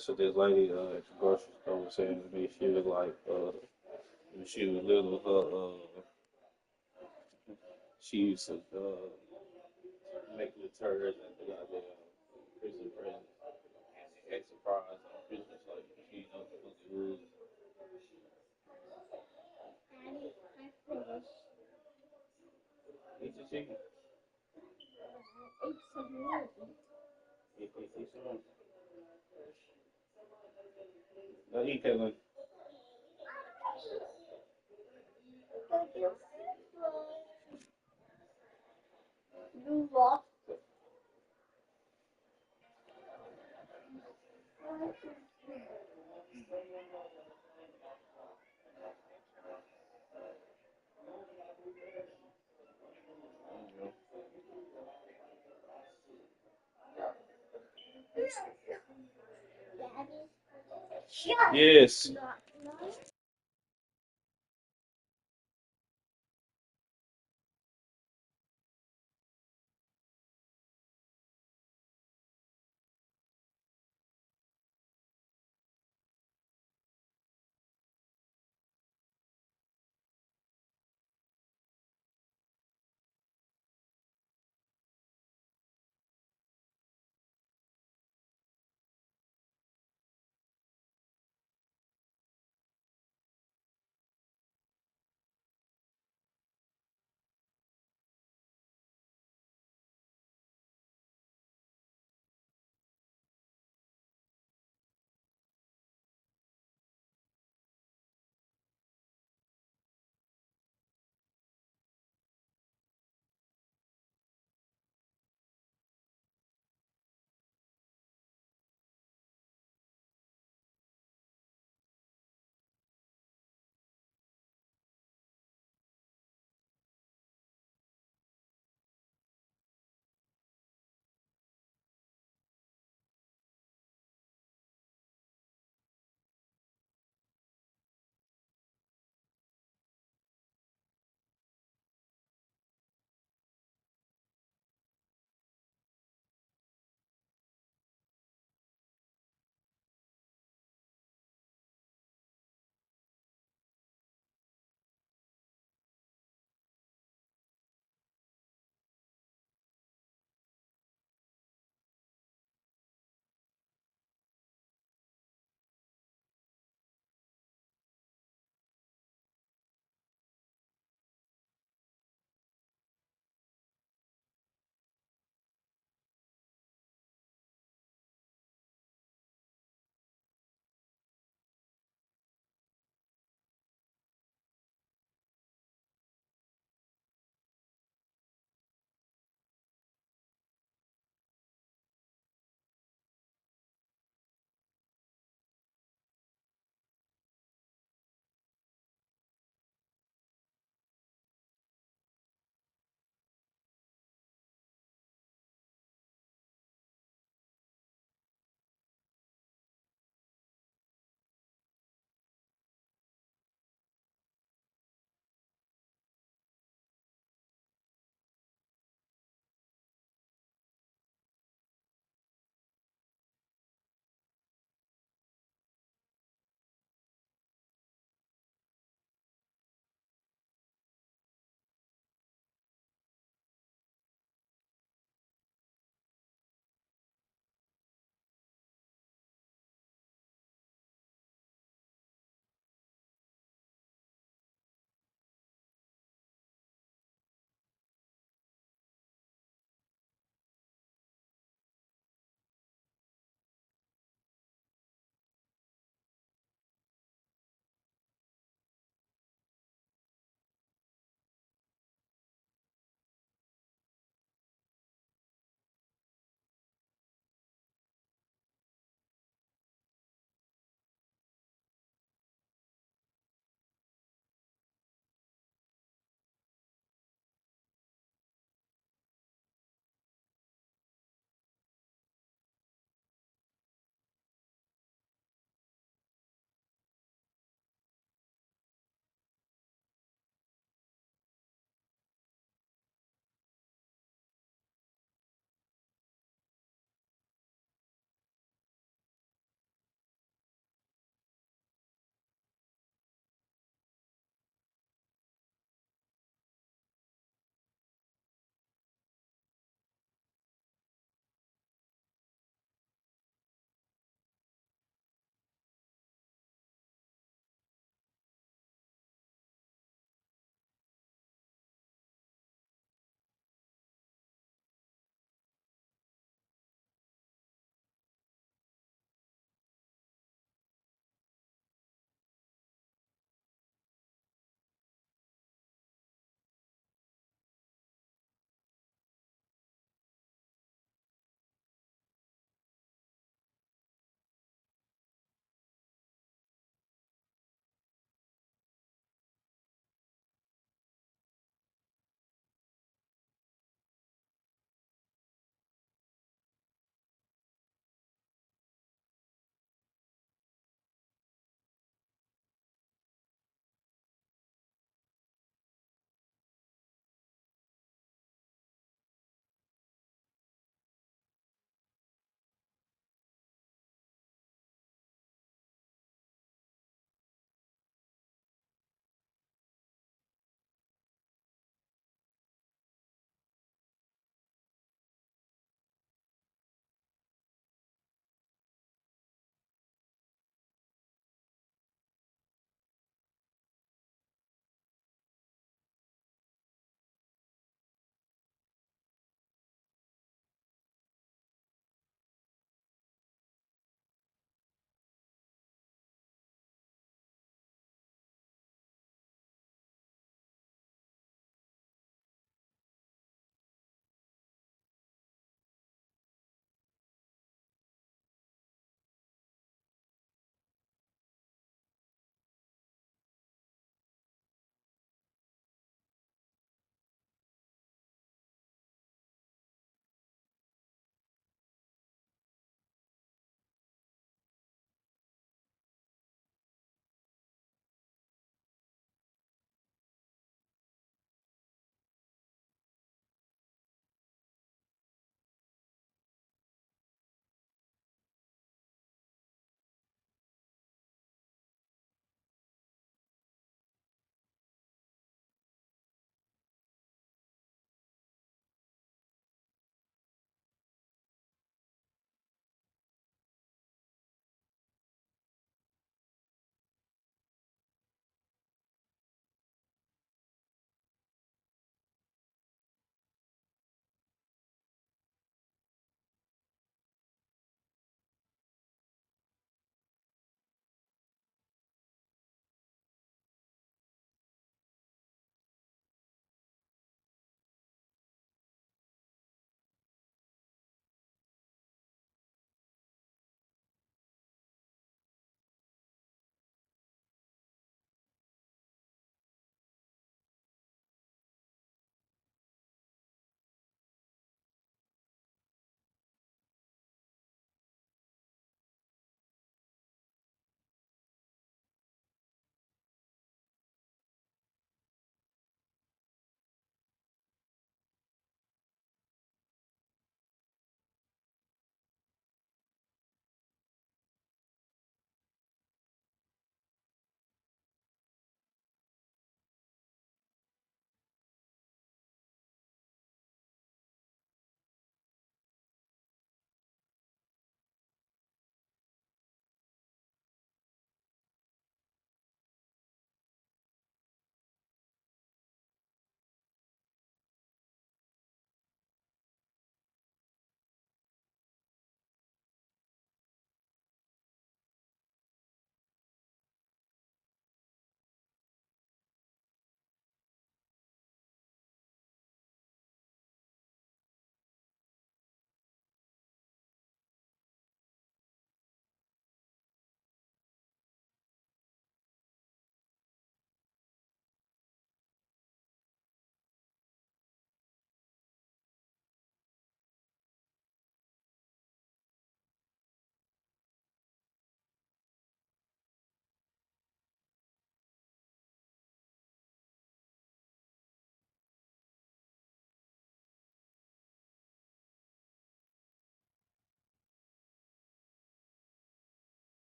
That's what this lady at the grocery store was saying to me. She was like, when she was little, she used to make the turds and the goddamn Christmas presents and they act surprised on Christmas like she know what it was. Eat the chicken. Eat some. No, eat Caitlin. Yes.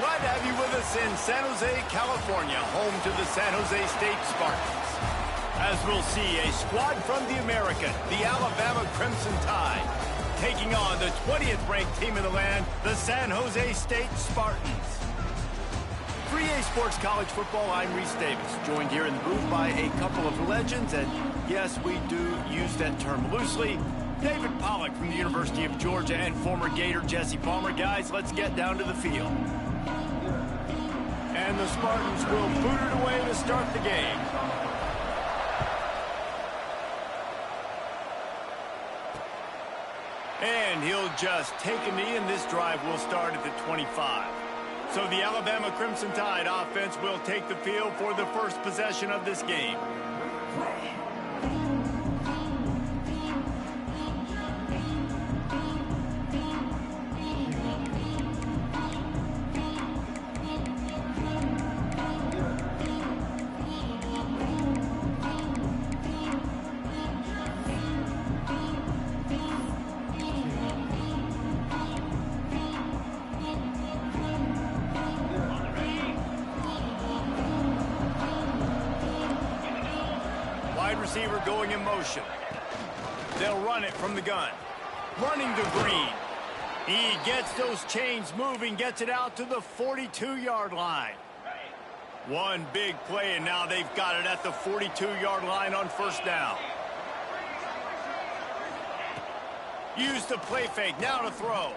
Glad to have you with us in San Jose, California, home to the San Jose State Spartans. As we'll see, a squad from the American, the Alabama Crimson Tide, taking on the 20th ranked team in the land, the San Jose State Spartans. 3A Sports College Football, I'm Reese Davis, joined here in the booth by a couple of legends, and yes, we do use that term loosely. David Pollack from the University of Georgia and former Gator Jesse Palmer. Guys, let's get down to the field. And the Spartans will boot it away to start the game. And he'll just take a knee, and this drive will start at the 25. So the Alabama Crimson Tide offense will take the field for the first possession of this game. Receiver going in motion. They'll run it from the gun. Running to Green. He gets those chains moving, gets it out to the 42-yard line. One big play, and now they've got it at the 42-yard line on first down. Use the play fake, now to throw.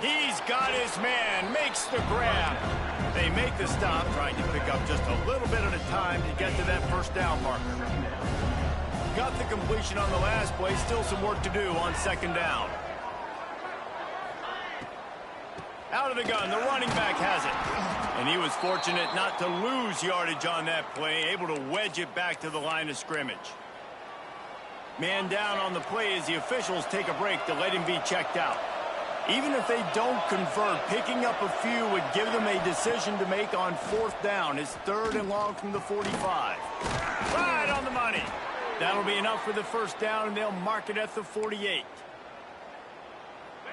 He's got his man, makes the grab. They make the stop, trying to pick up just a little bit at a time to get to that first down marker. Got the completion on the last play, still some work to do on second down. Out of the gun, the running back has it. And he was fortunate not to lose yardage on that play, able to wedge it back to the line of scrimmage. Man down on the play as the officials take a break to let him be checked out. Even if they don't convert, picking up a few would give them a decision to make on fourth down. It's third and long from the 45. Right on the money. That'll be enough for the first down, and they'll mark it at the 48.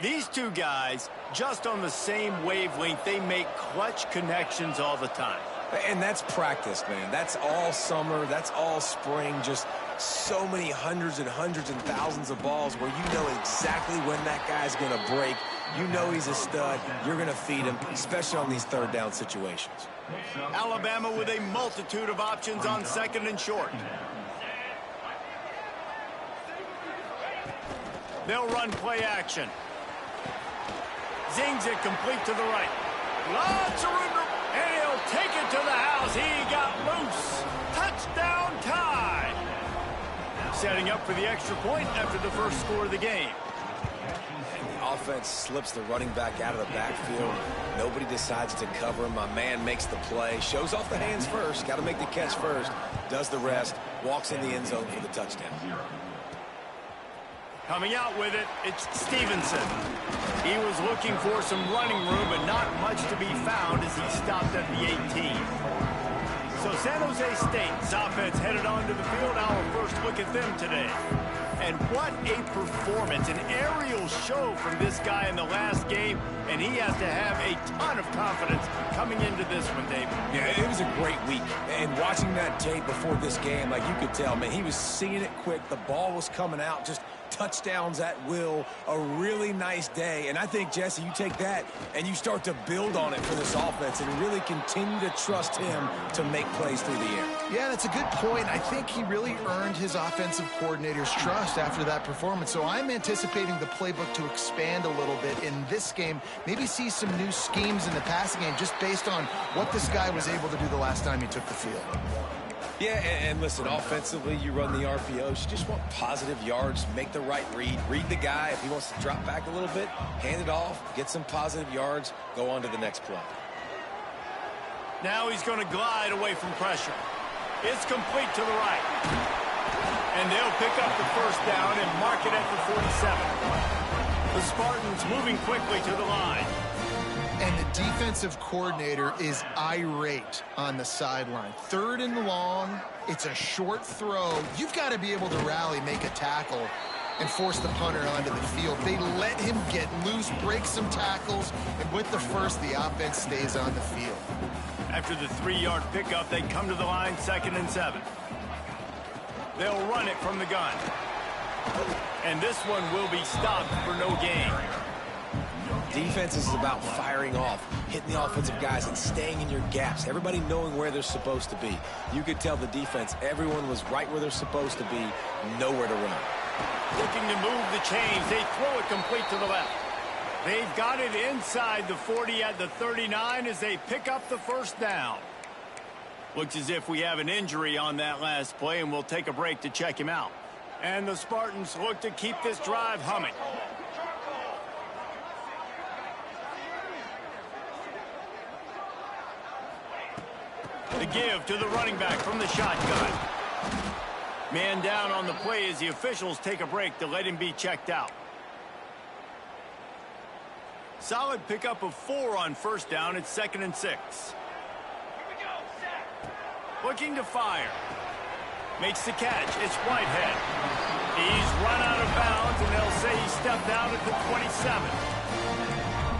These two guys, just on the same wavelength, they make clutch connections all the time. And that's practice, man. That's all summer. That's all spring. Just so many hundreds and thousands of balls where you know exactly when that guy's going to break. You know he's a stud. You're going to feed him, especially on these third down situations. Alabama with a multitude of options on second and short. They'll run play action. Zings it complete to the right. Lots of room, and he'll take it to the house. He got loose. Touchdown Tide. Setting up for the extra point after the first score of the game. And the offense slips the running back out of the backfield. Nobody decides to cover him. My man makes the play. Shows off the hands first. Got to make the catch first. Does the rest. Walks in the end zone for the touchdown. Coming out with it, it's Stevenson. He was looking for some running room, but not much to be found as he stopped at the 18. So San Jose State's offense headed onto the field. Our first look at them today. And what a performance, an aerial show from this guy in the last game, and he has to have a ton of confidence coming into this one, David. Yeah, it was a great week. And watching that tape before this game, like you could tell, man, he was seeing it quick. The ball was coming out, just touchdowns at will, a really nice day. And I think, Jesse, you take that and you start to build on it for this offense and really continue to trust him to make plays through the air. Yeah, that's a good point. I think he really earned his offensive coordinator's trust after that performance. So I'm anticipating the playbook to expand a little bit in this game, maybe see some new schemes in the passing game just based on what this guy was able to do the last time he took the field. Yeah, and listen, offensively, you run the RPOs. You just want positive yards, make the right read. Read the guy. If he wants to drop back a little bit, hand it off, get some positive yards, go on to the next play. Now he's going to glide away from pressure. It's complete to the right. And they'll pick up the first down and mark it at the 47. The Spartans moving quickly to the line. And the defensive coordinator is irate on the sideline. Third and long, it's a short throw. You've got to be able to rally, make a tackle. and force the punter onto the field. They let him get loose, break some tackles, and with the first, the offense stays on the field. After the 3-yard pickup, they come to the line, 2nd and 7. They'll run it from the gun. And this one will be stopped for no gain. Defense is about firing off, hitting the offensive guys, and staying in your gaps. Everybody knowing where they're supposed to be. You could tell the defense, everyone was right where they're supposed to be, nowhere to run. Looking to move the chains. They throw it complete to the left. They've got it inside the 40 at the 39 as they pick up the first down. Looks as if we have an injury on that last play, and we'll take a break to check him out. And the Spartans look to keep this drive humming. The give to the running back from the shotgun. Man down on the play as the officials take a break to let him be checked out. Solid pickup of 4 on first down. It's 2nd and 6. Looking to fire. Makes the catch. It's Whitehead. He's run out of bounds, and they'll say he stepped out at the 27.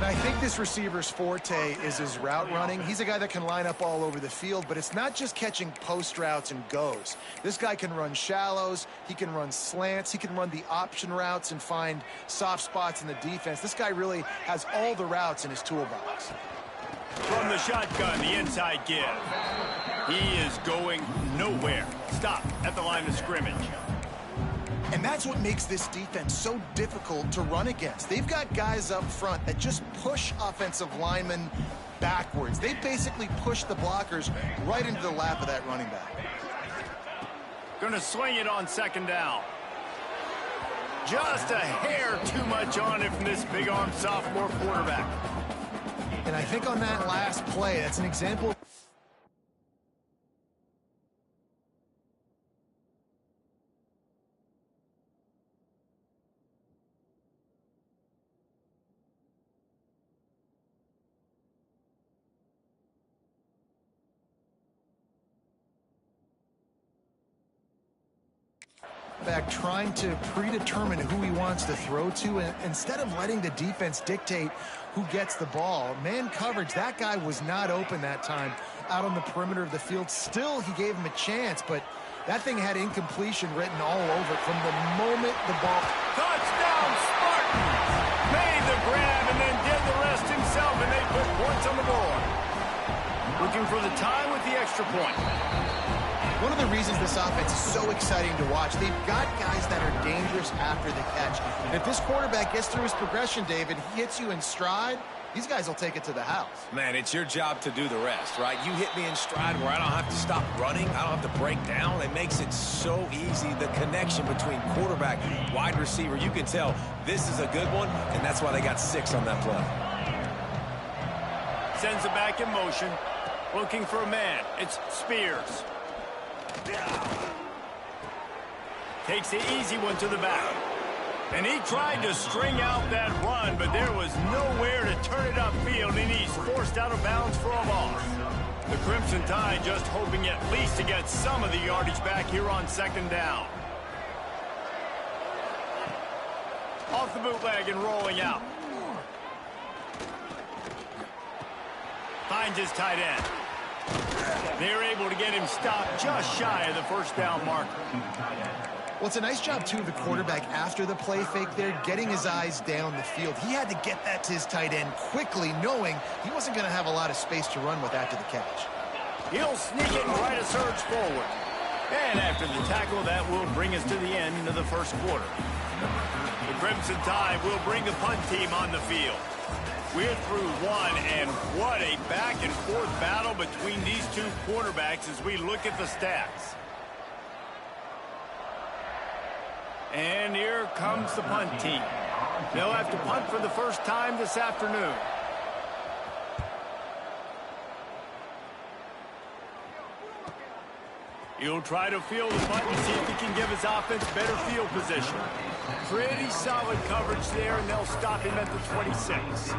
I think this receiver's forte is his route running. He's a guy that can line up all over the field, but it's not just catching post routes and goes. This guy can run shallows, he can run slants, he can run the option routes and find soft spots in the defense. This guy really has all the routes in his toolbox. From the shotgun, the inside give. He is going nowhere. Stop at the line of scrimmage. And that's what makes this defense so difficult to run against. They've got guys up front that just push offensive linemen backwards. They basically push the blockers right into the lap of that running back. Going to swing it on 2nd down. Just a hair too much on it from this big-armed sophomore quarterback. And I think on that last play, that's an example. Back trying to predetermine who he wants to throw to, and instead of letting the defense dictate who gets the ball. Man coverage, that guy was not open that time out on the perimeter of the field. Still, he gave him a chance, but that thing had incompletion written all over it from the moment the ball. Touchdown, Spartans! Made the grab and then did the rest himself, and they put points on the board. Looking for the tie with the extra point. One of the reasons this offense is so exciting to watch, they've got guys that are dangerous after the catch. And if this quarterback gets through his progression, David, he hits you in stride, these guys will take it to the house. Man, it's your job to do the rest, right? You hit me in stride where I don't have to stop running. I don't have to break down. It makes it so easy, the connection between quarterback, wide receiver. You can tell this is a good one, and that's why they got 6 on that play. Sends it back in motion. Looking for a man. It's Spears. Takes the easy one to the back. And he tried to string out that run, but there was nowhere to turn it upfield, and he's forced out of bounds for a loss. The Crimson Tide just hoping at least to get some of the yardage back here on 2nd down. Off the bootleg and rolling out. Finds his tight end. They're able to get him stopped just shy of the first down marker. Well, it's a nice job, too, of the quarterback after the play fake there, getting his eyes down the field. He had to get that to his tight end quickly, knowing he wasn't going to have a lot of space to run with after the catch. He'll sneak it and try to surge forward. And after the tackle, that will bring us to the end of the first quarter. The Crimson Tide will bring the punt team on the field. We're through one, and what a back-and-forth battle between these two quarterbacks as we look at the stats. And here comes the punt team. They'll have to punt for the first time this afternoon. He'll try to field the punt and see if he can give his offense better field position. Pretty solid coverage there, and they'll stop him at the 26.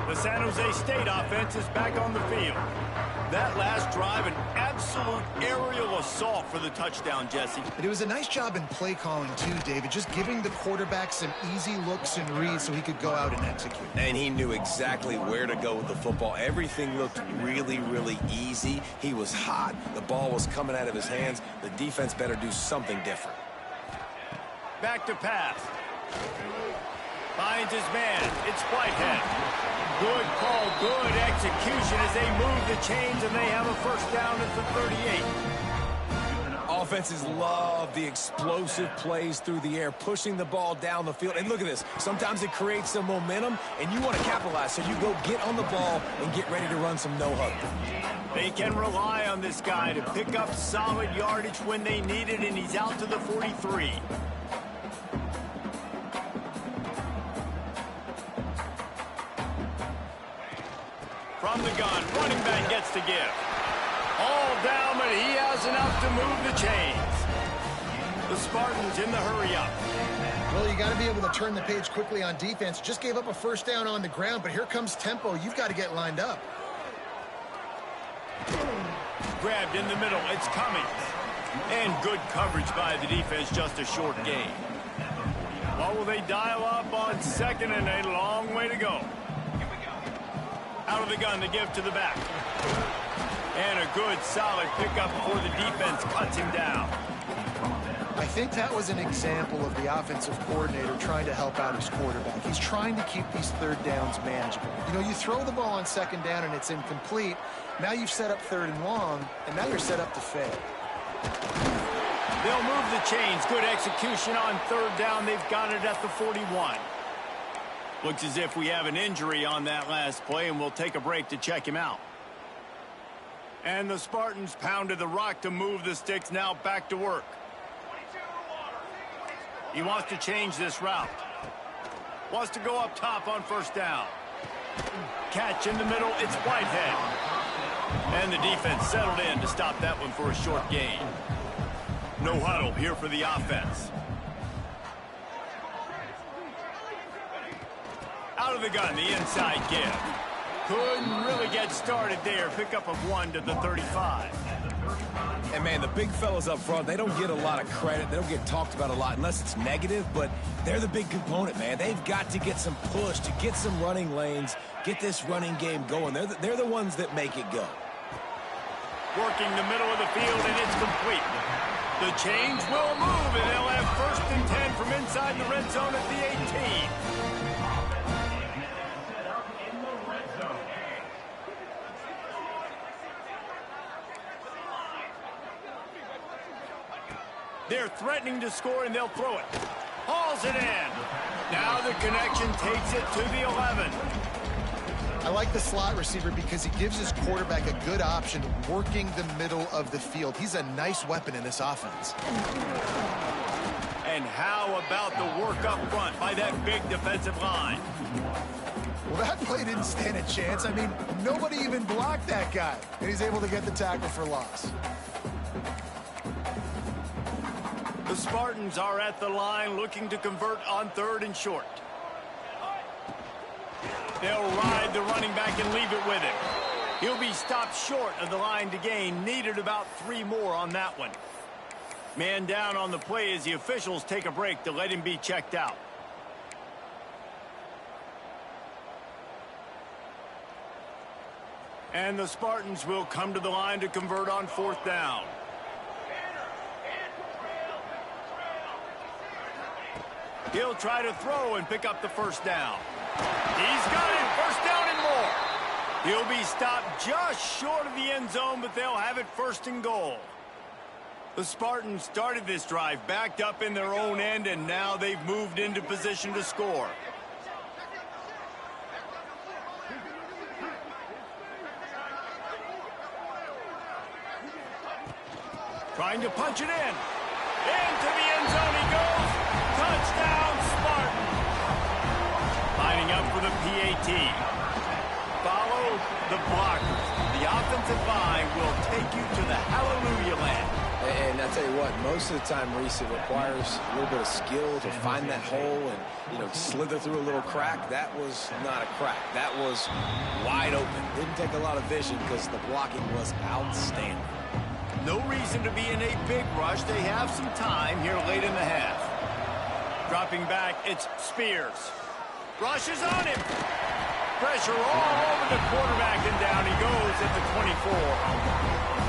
The San Jose State offense is back on the field. That last drive, an absolute aerial assault for the touchdown, Jesse. But it was a nice job in play calling too, David, just giving the quarterback some easy looks and reads so he could go out and execute. And he knew exactly where to go with the football. Everything looked really, really easy. He was hot. The ball was coming out of his hands. The defense better do something different. Back to pass. Finds his man. It's Whitehead. Good call, good execution as they move the chains, and they have a first down at the 38. Offenses love the explosive plays through the air, pushing the ball down the field. And look at this. Sometimes it creates some momentum, and you want to capitalize. So you go get on the ball and get ready to run some no-huddle. They can rely on this guy to pick up solid yardage when they need it, and he's out to the 43. From the gun, running back gets to give. All down, but he has enough to move the chains. The Spartans in the hurry-up. Well, you got to be able to turn the page quickly on defense. Just gave up a first down on the ground, but here comes tempo. You've got to get lined up. Grabbed in the middle. It's coming. And good coverage by the defense, just a short gain. What will they dial up on second, and a long way to go. Out of the gun, the give to the back. And a good, solid pickup before the defense cuts him down. I think that was an example of the offensive coordinator trying to help out his quarterback. He's trying to keep these third downs manageable. You know, you throw the ball on second down and it's incomplete. Now you've set up third and long, and now you're set up to fail. They'll move the chains. Good execution on third down. They've got it at the 41. Looks as if we have an injury on that last play, and we'll take a break to check him out. And the Spartans pounded the rock to move the sticks. Now back to work. He wants to change this route. Wants to go up top on first down. Catch in the middle. It's Whitehead. And the defense settled in to stop that one for a short gain. No huddle here for the offense. Out of the gun, the inside give. Couldn't really get started there. Pickup of 1 to the 35. And, man, the big fellas up front, they don't get a lot of credit. They don't get talked about a lot unless it's negative, but they're the big component, man. They've got to get some push, to get some running lanes, get this running game going. They're the ones that make it go. Working the middle of the field, and it's complete. The chains will move, and they'll have first and 10 from inside the red zone at the 18. They're threatening to score, and they'll throw it. Hauls it in. Now the connection takes it to the 11. I like the slot receiver because he gives his quarterback a good option working the middle of the field. He's a nice weapon in this offense. And how about the work up front by that big defensive line? Well, that play didn't stand a chance. I mean, nobody even blocked that guy, and he's able to get the tackle for loss. The Spartans are at the line looking to convert on third and short. They'll ride the running back and leave it with him. He'll be stopped short of the line to gain. Needed about 3 more on that one. Man down on the play as the officials take a break to let him be checked out. And the Spartans will come to the line to convert on fourth down. He'll try to throw and pick up the first down. He's got it. First down and more. He'll be stopped just short of the end zone, but they'll have it first and goal. The Spartans started this drive backed up in their own end, and now they've moved into position to score. Trying to punch it in. Into the end zone he goes. Touchdown, Spartan. Lining up for the PAT. Follow the blockers. The offensive line will take you to the hallelujah land. And I tell you what, most of the time, Reese, it requires a little bit of skill to find that hole and, you know, slither through a little crack. That was not a crack. That was wide open. Didn't take a lot of vision because the blocking was outstanding. No reason to be in a big rush. They have some time here late in the half. Dropping back, it's Spears. Rushes on him. Pressure all over the quarterback, and down he goes at the 24.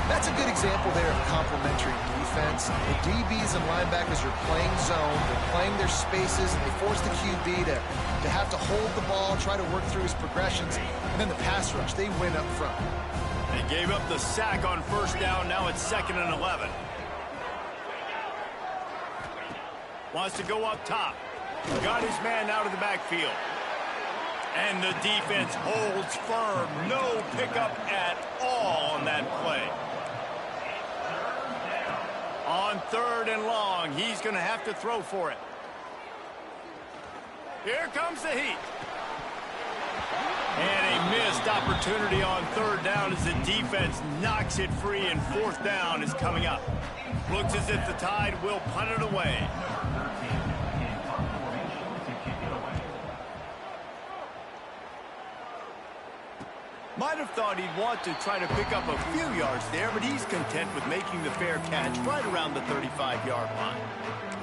That's a good example there of complementary defense. The DBs and linebackers are playing zone. They're playing their spaces, and they force the QB to have to hold the ball, try to work through his progressions. And then the pass rush, they win up front. They gave up the sack on first down. Now it's 2nd and 11. Wants to go up top. Got his man out of the backfield. And the defense holds firm. No pickup at all on that play. On 3rd and long, he's going to have to throw for it. Here comes the heat. And a missed opportunity on 3rd down as the defense knocks it free, and 4th down is coming up. Looks as if the Tide will punt it away. Might have thought he'd want to try to pick up a few yards there, but he's content with making the fair catch right around the 35-yard line.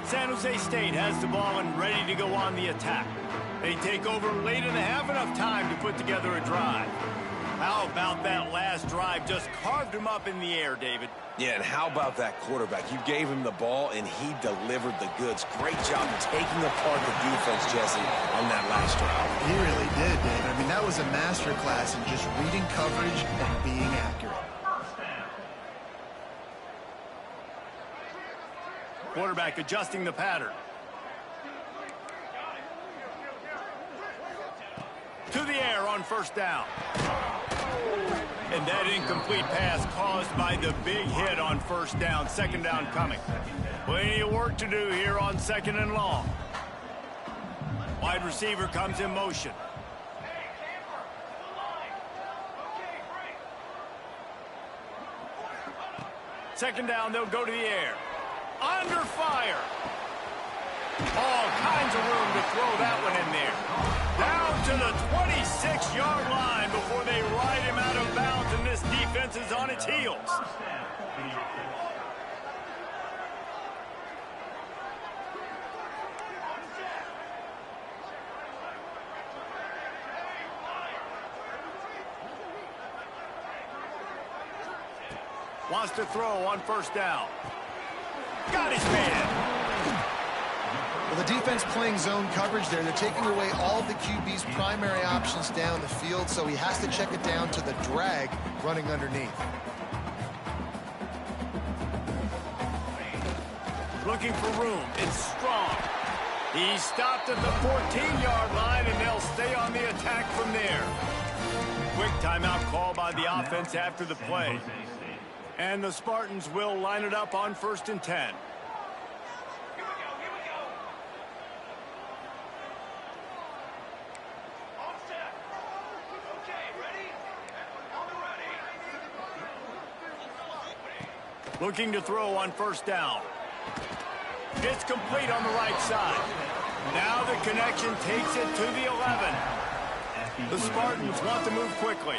San Jose State has the ball and ready to go on the attack. They take over late in the half, enough time to put together a drive. How about that last drive? Just carved him up in the air, David. Yeah, and how about that quarterback? You gave him the ball, and he delivered the goods. Great job of taking apart the defense, Jesse, on that last drive. He really did, David. I mean, that was a masterclass in just reading coverage and being accurate. Quarterback adjusting the pattern. To the air on first down. And that incomplete pass caused by the big hit on first down. 2nd down coming. Plenty of work to do here on 2nd and long. Wide receiver comes in motion. Second down, they'll go to the air. Under fire. All kinds of room to throw that one in there. Down to the 26-yard line before they ride him out of bounds, and this defense is on its heels. Wants to throw on first down. Got his man. Well, the defense playing zone coverage there. They're taking away all of the QB's primary options down the field, so he has to check it down to the drag running underneath. Looking for room. It's Strong. He stopped at the 14-yard line, and they'll stay on the attack from there. Quick timeout call by the offense after the play. And the Spartans will line it up on 1st and 10. Looking to throw on first down. It's complete on the right side. Now the connection takes it to the 11. The Spartans want to move quickly.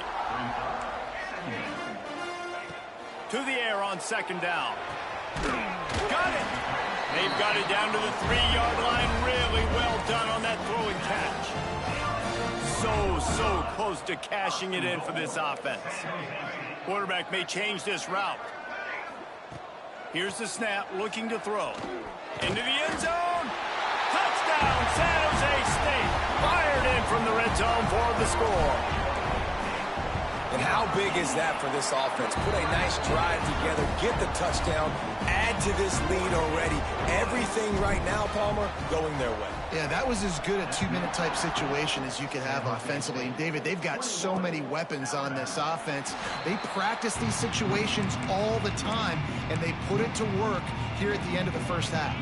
To the air on 2nd down. Got it. They've got it down to the 3-yard line. Really well done on that throw and catch. So close to cashing it in for this offense. Quarterback may change this route. Here's the snap, looking to throw. Into the end zone. Touchdown, San Jose State. Fired in from the red zone for the score. And how big is that for this offense? Put a nice drive together, get the touchdown, add to this lead already. Everything right now, Palmer, going their way. Yeah, that was as good a 2-minute type situation as you could have offensively. And David, they've got so many weapons on this offense. They practice these situations all the time, and they put it to work here at the end of the first half.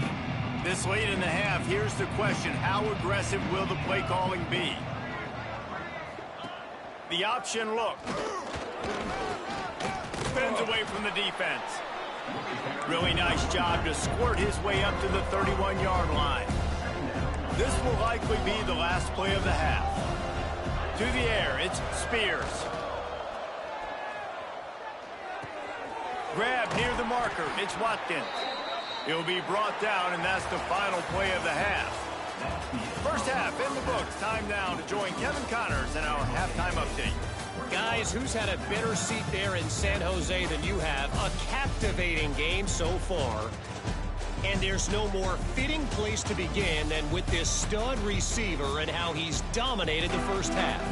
This late in the half, here's the question. How aggressive will the play calling be? The option look. Spins away from the defense. Really nice job to squirt his way up to the 31-yard line. This will likely be the last play of the half. To the air, it's Spears. Grab near the marker, it's Watkins. He'll be brought down, and that's the final play of the half. First half in the books. Time now to join Kevin Connors in our halftime update. Guys, who's had a better seat there in San Jose than you have? A captivating game so far. And there's no more fitting place to begin than with this stud receiver and how he's dominated the first half.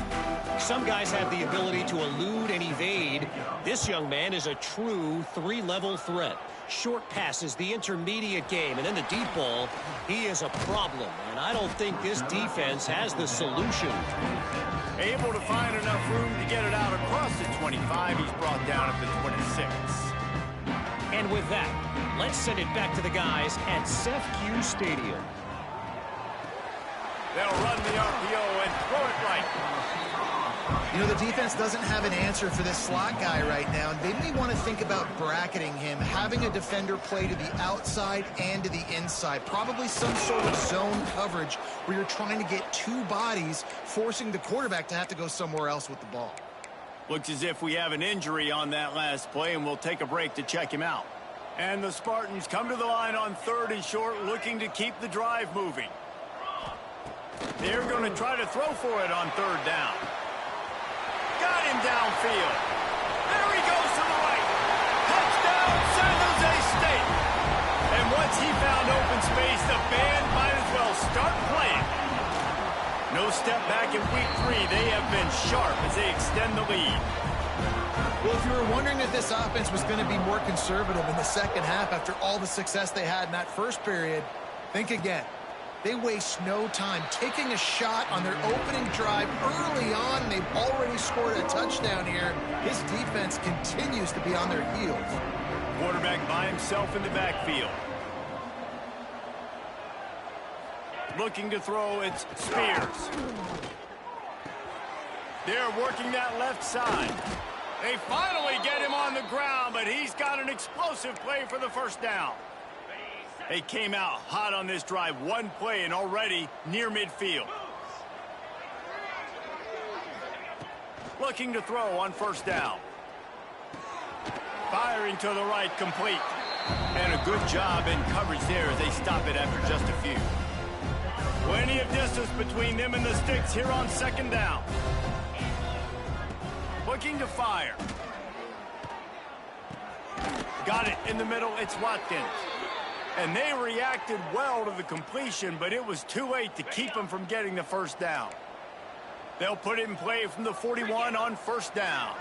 Some guys have the ability to elude and evade. This young man is a true three-level threat. Short passes, the intermediate game, and then the deep ball. He is a problem, and I don't think this defense has the solution. Able to find enough room to get it out across the 25. He's brought down at the 26. And with that, let's send it back to the guys at SJSU Stadium. They'll run the RPO and throw it right. You know, the defense doesn't have an answer for this slot guy right now. They may want to think about bracketing him, having a defender play to the outside and to the inside. Probably some sort of zone coverage where you're trying to get two bodies, forcing the quarterback to have to go somewhere else with the ball. Looks as if we have an injury on that last play, and we'll take a break to check him out. And the Spartans come to the line on 3rd and short, looking to keep the drive moving. They're going to try to throw for it on 3rd down. Got him downfield. There he goes to the right. Touchdown, San Jose State. And once he found open space, the band might as well start playing. No step back in week 3. They have been sharp as they extend the lead. Well, if you were wondering if this offense was going to be more conservative in the second half after all the success they had in that first period, think again. They waste no time taking a shot on their opening drive early on. They've already scored a touchdown here. This defense continues to be on their heels. Quarterback by himself in the backfield. Looking to throw, it's Spears. They're working that left side. They finally get him on the ground, but he's got an explosive play for the first down. They came out hot on this drive. One play and already near midfield. Looking to throw on 1st down. Firing to the right, complete. And a good job in coverage there as they stop it after just a few. Plenty of distance between them and the sticks here on 2nd down. Looking to fire. Got it in the middle. It's Watkins. And they reacted well to the completion, but it was too late to keep them from getting the 1st down. They'll put it in play from the 41 on 1st down.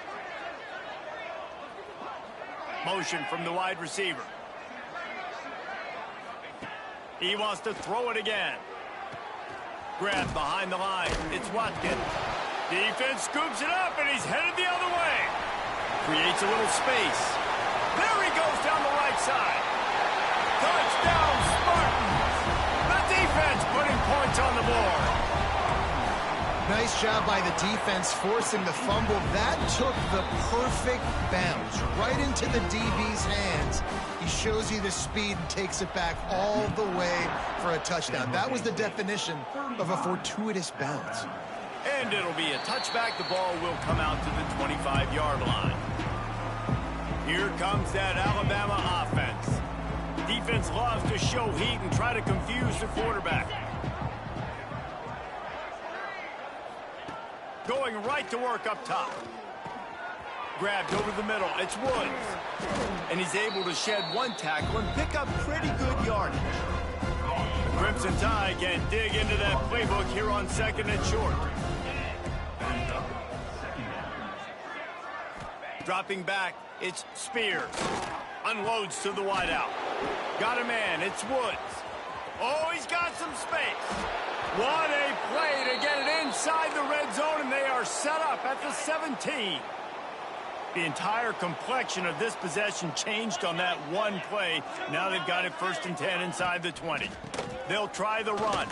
Motion from the wide receiver. He wants to throw it again. Grabbed behind the line. It's Watkins. Defense scoops it up, and he's headed the other way. Creates a little space. There he goes down the right side. Touchdown, Spartans! The defense putting points on the board. Nice job by the defense forcing the fumble. That took the perfect bounce right into the DB's hands. He shows you the speed and takes it back all the way for a touchdown. That was the definition of a fortuitous bounce. And it'll be a touchback. The ball will come out to the 25-yard line. Here comes that Alabama offense. Defense loves to show heat and try to confuse the quarterback. Going right to work up top. Grabbed over the middle. It's Woods. And he's able to shed one tackle and pick up pretty good yardage. The Crimson Tide can dig into that playbook here on 2nd and short. Dropping back, it's Spears. Unloads to the wideout. Got a man, it's Woods. Oh, he's got some space. What a play to get it inside the red zone, and they are set up at the 17. The entire complexion of this possession changed on that one play. Now they've got it 1st and 10 inside the 20. They'll try the run.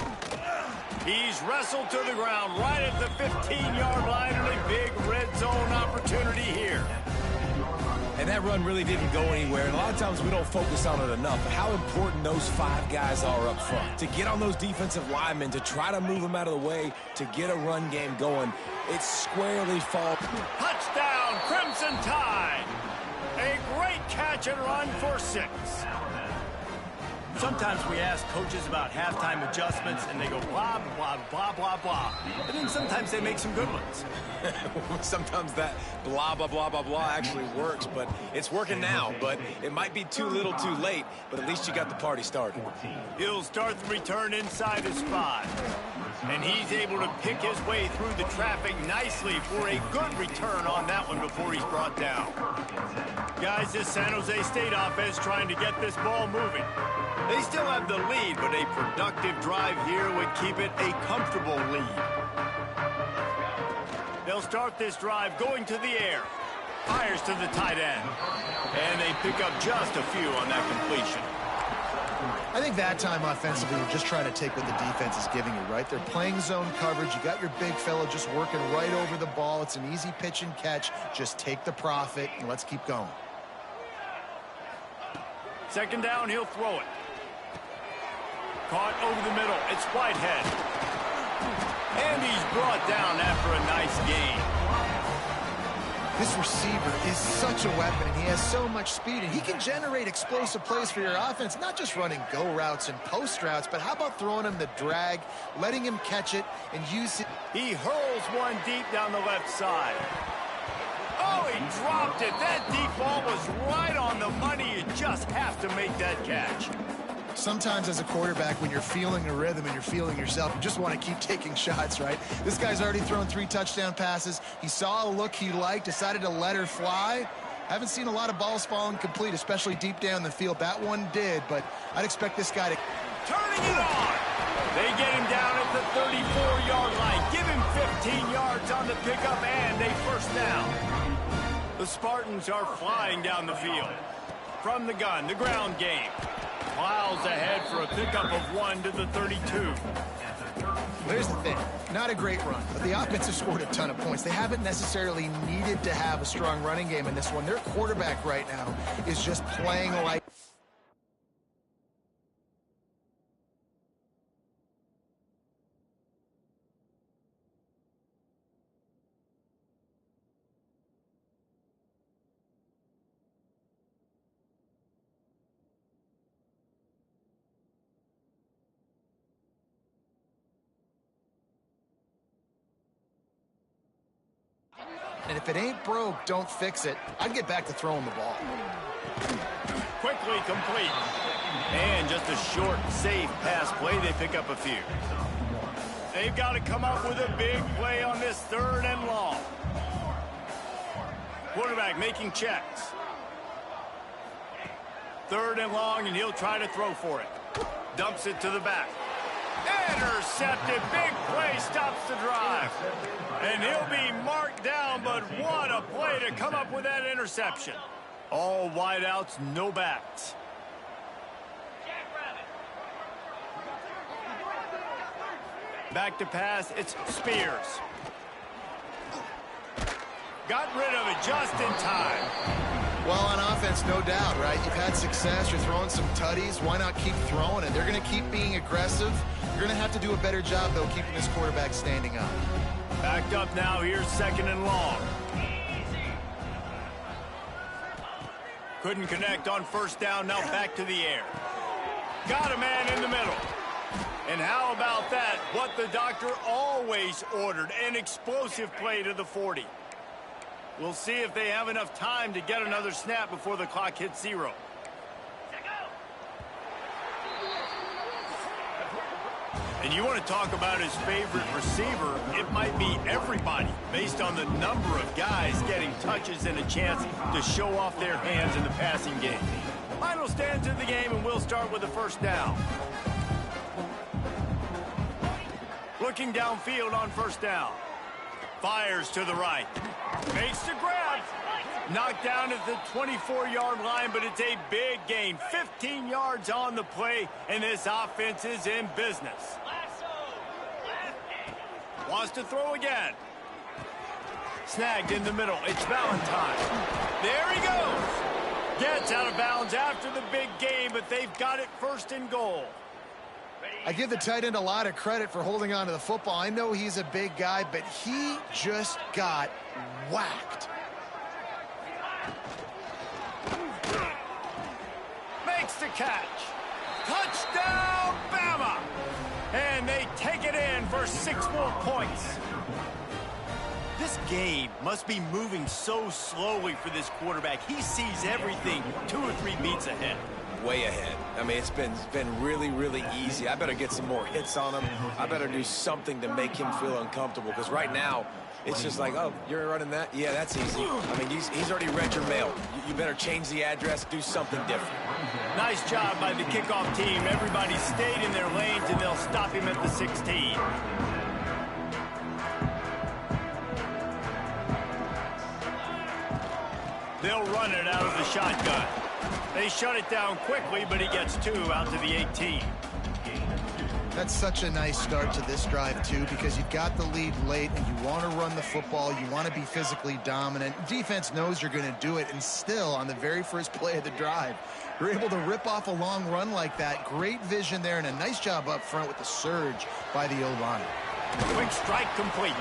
He's wrestled to the ground right at the 15-yard line, and a big red zone opportunity here. And that run really didn't go anywhere. And a lot of times we don't focus on it enough. But how important those 5 guys are up front. To get on those defensive linemen, to try to move them out of the way, to get a run game going, it squarely falls. Touchdown, Crimson Tide! A great catch and run for 6. Sometimes we ask coaches about halftime adjustments, and they go blah, blah, blah, blah, blah. And then sometimes they make some good ones. Sometimes that blah, blah, blah, blah, blah actually works, but it's working now. But it might be too little too late, but at least you got the party started. He'll start the return inside his 5. And he's able to pick his way through the traffic nicely for a good return on that one before he's brought down. Guys, this San Jose State offense trying to get this ball moving. They still have the lead, but a productive drive here would keep it a comfortable lead. They'll start this drive going to the air. Fires to the tight end. And they pick up just a few on that completion. I think that time offensively, you're just trying to take what the defense is giving you, right? They're playing zone coverage. You got your big fella just working right over the ball. It's an easy pitch and catch. Just take the profit, and let's keep going. Second down, he'll throw it. Caught over the middle. It's Whitehead. And he's brought down after a nice gain. This receiver is such a weapon, and he has so much speed, and he can generate explosive plays for your offense, not just running go routes and post routes, but how about throwing him the drag, letting him catch it, and use it. He hurls one deep down the left side. Oh, he dropped it. That deep ball was right on the money. You just have to make that catch. Sometimes as a quarterback, when you're feeling a rhythm and you're feeling yourself, you just want to keep taking shots, right? This guy's already thrown 3 touchdown passes. He saw a look he liked, decided to let her fly. Haven't seen a lot of balls falling complete, especially deep down the field. That one did, but I'd expect this guy to... Turning it on! They get him down at the 34-yard line. Give him 15 yards on the pickup and a first down. The Spartans are flying down the field. From the gun, the ground game. Miles ahead for a pickup of 1 to the 32. Here's the thing. Not a great run, but the offense has scored a ton of points. They haven't necessarily needed to have a strong running game in this one. Their quarterback right now is just playing like... And if it ain't broke, don't fix it. I'd get back to throwing the ball. Quickly complete. And just a short, safe pass play. They pick up a few. They've got to come up with a big play on this 3rd and long. Quarterback making checks. 3rd and long, and he'll try to throw for it. Dumps it to the back. Intercepted. Big play stops the drive. And he'll be marked down, but what a play to come up with that interception. All wideouts, no backs. Back to pass, it's Spears. Got rid of it just in time. Well, on offense, no doubt, right? You've had success. You're throwing some tutties. Why not keep throwing it? They're going to keep being aggressive. You're going to have to do a better job, though, keeping this quarterback standing up. Backed up now. Here's 2nd and long. Couldn't connect on 1st down. Now back to the air. Got a man in the middle. And how about that? What the doctor always ordered. An explosive play to the 40. We'll see if they have enough time to get another snap before the clock hits 0. And you want to talk about his favorite receiver, it might be everybody, based on the number of guys getting touches and a chance to show off their hands in the passing game. Final stands of the game, and we'll start with the 1st down. Looking downfield on 1st down. Fires to the right. Makes the grab. Knocked down at the 24-yard line, but it's a big gain. 15 yards on the play, and this offense is in business. Wants to throw again. Snagged in the middle. It's Valentine. There he goes. Gets out of bounds after the big game, but they've got it first and goal. I give the tight end a lot of credit for holding on to the football. I know he's a big guy, but he just got whacked. Makes the catch. Touchdown, Bama! And they take it in for 6 more points. This game must be moving so slowly for this quarterback. He sees everything 2 or 3 beats ahead. Way ahead. I mean, it's been really, really easy. I better get some more hits on him. I better do something to make him feel uncomfortable, because right now, it's just like, oh, you're running that? Yeah, that's easy. I mean, he's already read your mail. You better change the address, do something different. Nice job by the kickoff team. Everybody stayed in their lanes, and they'll stop him at the 16. They'll run it out of the shotgun. They shut it down quickly, but he gets 2 out to the 18. That's such a nice start to this drive, too, because you've got the lead late and you want to run the football. You want to be physically dominant. Defense knows you're going to do it, and still, on the very first play of the drive, you're able to rip off a long run like that. Great vision there, and a nice job up front with the surge by the O-line. Quick strike complete.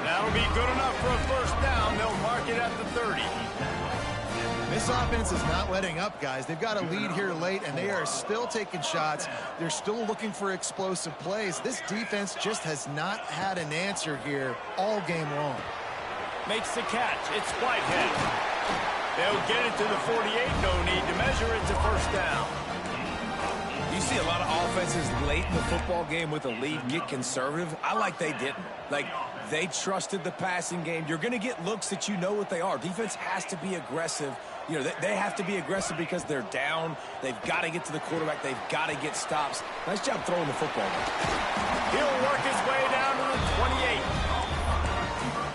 That'll be good enough for a first down. They'll mark it at the 30. This offense is not letting up, guys. They've got a lead here late, and they are still taking shots. They're still looking for explosive plays. This defense just has not had an answer here all game long. Makes the catch. It's Whitehead. They'll get it to the 48. No need to measure it to first down. You see a lot of offenses late in the football game with a lead get conservative. I like they didn't. Like, they trusted the passing game. You're going to get looks that you know what they are. Defense has to be aggressive. You know, they have to be aggressive because they're down. They've got to get to the quarterback. They've got to get stops. Nice job throwing the football. He'll work his way down to the 28.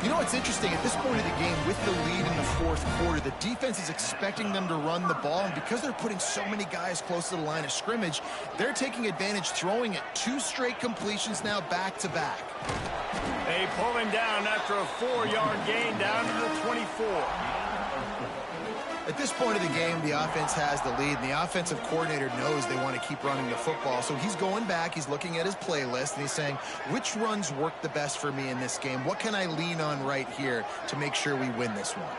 You know what's interesting? At this point of the game, with the lead in the fourth quarter, the defense is expecting them to run the ball, and because they're putting so many guys close to the line of scrimmage, they're taking advantage, throwing it 2 straight completions now back-to-back. They pull him down after a 4-yard gain down to the 24. At this point of the game, the offense has the lead, and the offensive coordinator knows they want to keep running the football. So he's going back, he's looking at his playlist, and he's saying, which runs work the best for me in this game? What can I lean on right here to make sure we win this one?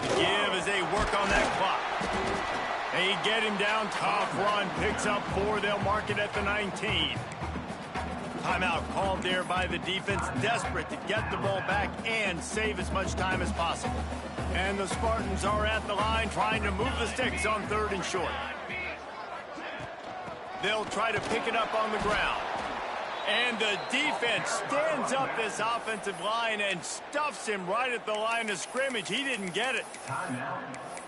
The give as they work on that clock. They get him down, tough run, picks up 4. They'll mark it at the 19. Timeout called there by the defense, desperate to get the ball back and save as much time as possible. And the Spartans are at the line trying to move the sticks on 3rd and short. They'll try to pick it up on the ground. And the defense stands up this offensive line and stuffs him right at the line of scrimmage. He didn't get it.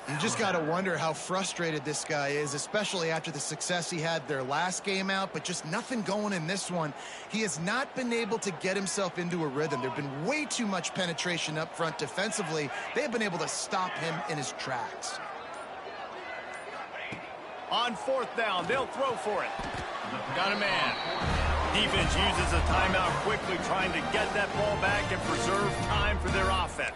You just got to wonder how frustrated this guy is, especially after the success he had their last game out, but just nothing going in this one. He has not been able to get himself into a rhythm. There's been way too much penetration up front defensively. They've been able to stop him in his tracks. On 4th down, they'll throw for it. Got a man. Defense uses a timeout quickly, trying to get that ball back and preserve time for their offense.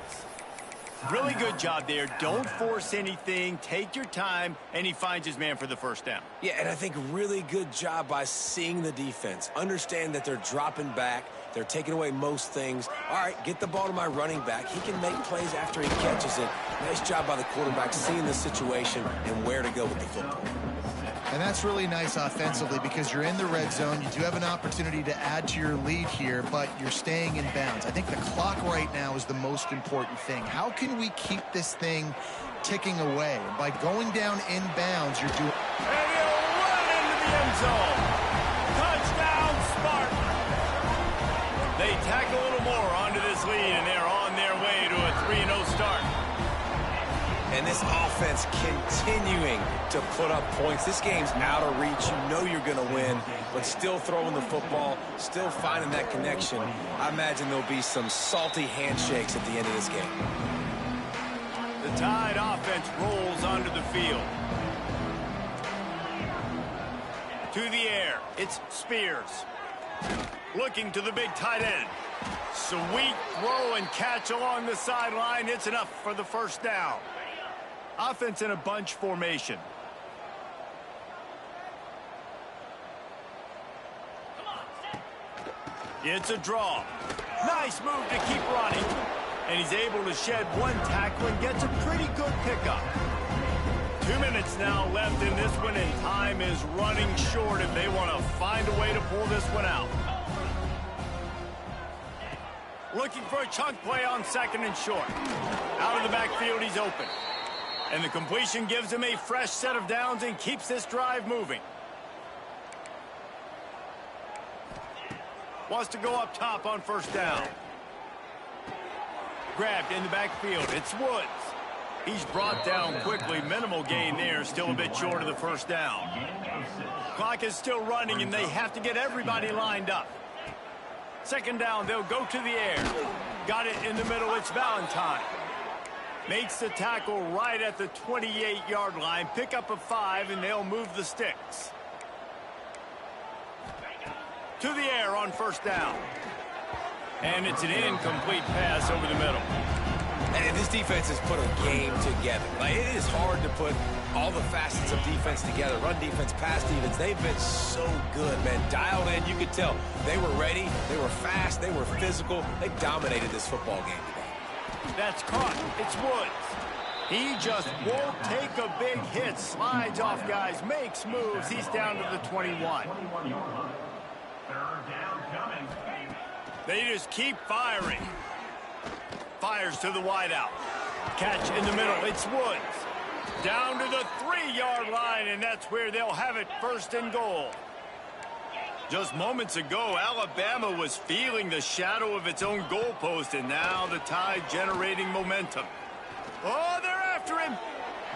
Really good job there. Don't force anything. Take your time, and he finds his man for the first down. Yeah, and I think really good job by seeing the defense. Understand that they're dropping back. They're taking away most things. All right, get the ball to my running back. He can make plays after he catches it. Nice job by the quarterback seeing the situation and where to go with the football. And that's really nice offensively because you're in the red zone. You do have an opportunity to add to your lead here, but you're staying in bounds. I think the clock right now is the most important thing. How can we keep this thing ticking away? By going down in bounds, you're doing... And he'll run into the end zone. Touchdown, Spartan. They tack a little more onto this lead, and they're on their way to a 3-0 start. And this offense continuing to put up points. This game's out of reach. You know you're going to win, but still throwing the football, still finding that connection. I imagine there'll be some salty handshakes at the end of this game. The Tide offense rolls onto the field. To the air, it's Spears. Looking to the big tight end. Sweet throw and catch along the sideline. It's enough for the first down. Offense in a bunch formation. It's a draw. Nice move to keep running. And he's able to shed one tackle and gets a pretty good pickup. 2 minutes now left in this one, and time is running short if they want to find a way to pull this one out. Looking for a chunk play on second and short. Out of the backfield, he's open. And the completion gives him a fresh set of downs and keeps this drive moving. Wants to go up top on first down. Grabbed in the backfield. It's Woods. He's brought down quickly. Minimal gain there. Still a bit short of the first down. Clock is still running, and they have to get everybody lined up. Second down, they'll go to the air. Got it in the middle. It's Valentine. Makes the tackle right at the 28-yard line. Pick up a 5, and they'll move the sticks. To the air on first down. And it's an incomplete pass over the middle. And this defense has put a game together. Like, it is hard to put all the facets of defense together. Run defense, pass defense. They've been so good, man. Dialed in, you could tell. They were ready. They were fast. They were physical. They dominated this football game today. That's caught. It's Woods. He just won't take a big hit. Slides off guys, makes moves. He's down to the 21. They just keep firing. Fires to the wideout. Catch in the middle. It's Woods. Down to the 3-yard line, and that's where they'll have it, first and goal. Just moments ago, Alabama was feeling the shadow of its own goalpost, and now the Tide generating momentum. Oh, they're after him.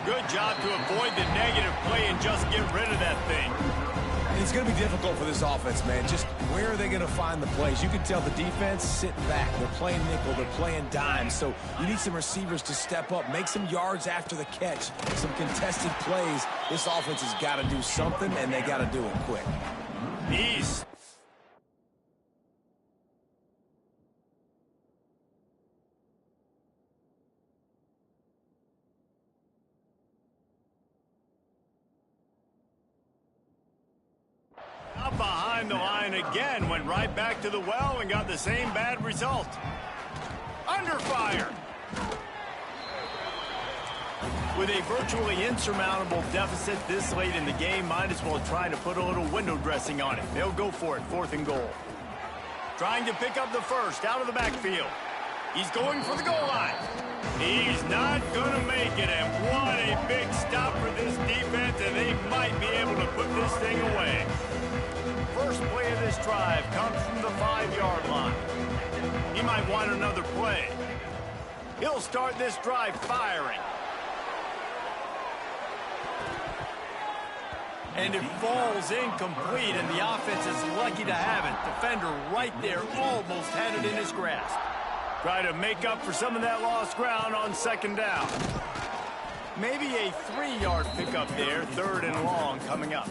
Good job to avoid the negative play and just get rid of that thing. It's going to be difficult for this offense, man. Just where are they going to find the plays? You can tell the defense sitting back. They're playing nickel. They're playing dime. So you need some receivers to step up, make some yards after the catch, some contested plays. This offense has got to do something, and they got to do it quick. East. Up behind the line again, went right back to the well and got the same bad result. Under fire. With a virtually insurmountable deficit this late in the game, might as well try to put a little window dressing on it. They'll go for it, 4th and goal. Trying to pick up the first out of the backfield. He's going for the goal line. He's not going to make it, and what a big stop for this defense, and they might be able to put this thing away. First play of this drive comes from the 5-yard line. He might want another play. He'll start this drive firing. And it falls incomplete, and the offense is lucky to have it. Defender right there almost had it in his grasp. Try to make up for some of that lost ground on second down. Maybe a 3-yard pickup there, 3rd and long coming up.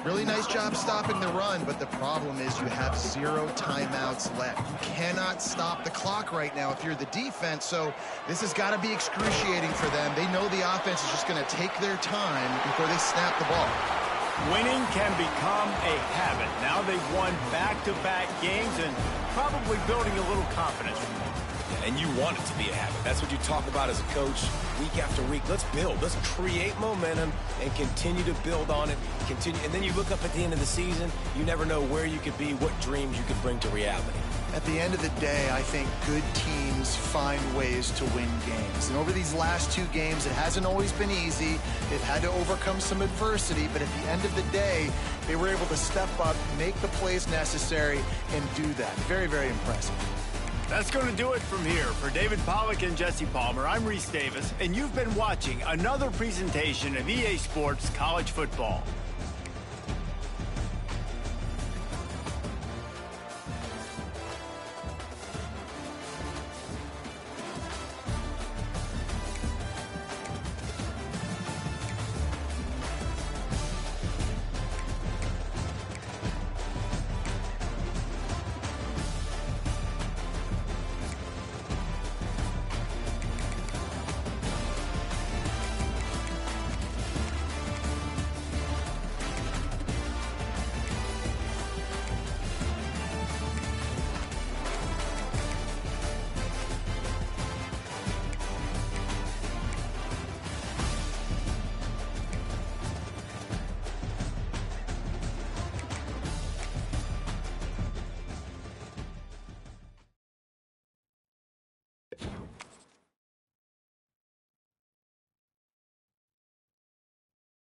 Really nice job stopping the run, but the problem is you have 0 timeouts left. You cannot stop the clock right now if you're the defense, so this has got to be excruciating for them. They know the offense is just going to take their time before they snap the ball. Winning can become a habit. Now they've won back-to-back games and probably building a little confidence. And you want it to be a habit. That's what you talk about as a coach week after week. Let's build. Let's create momentum and continue to build on it. And then you look up at the end of the season, you never know where you could be, what dreams you could bring to reality. At the end of the day, I think good teams find ways to win games. And over these last 2 games, it hasn't always been easy. They've had to overcome some adversity, but at the end of the day, they were able to step up, make the plays necessary, and do that. Very, very impressive. That's going to do it from here. For David Pollack and Jesse Palmer, I'm Reese Davis, and you've been watching another presentation of EA Sports College Football.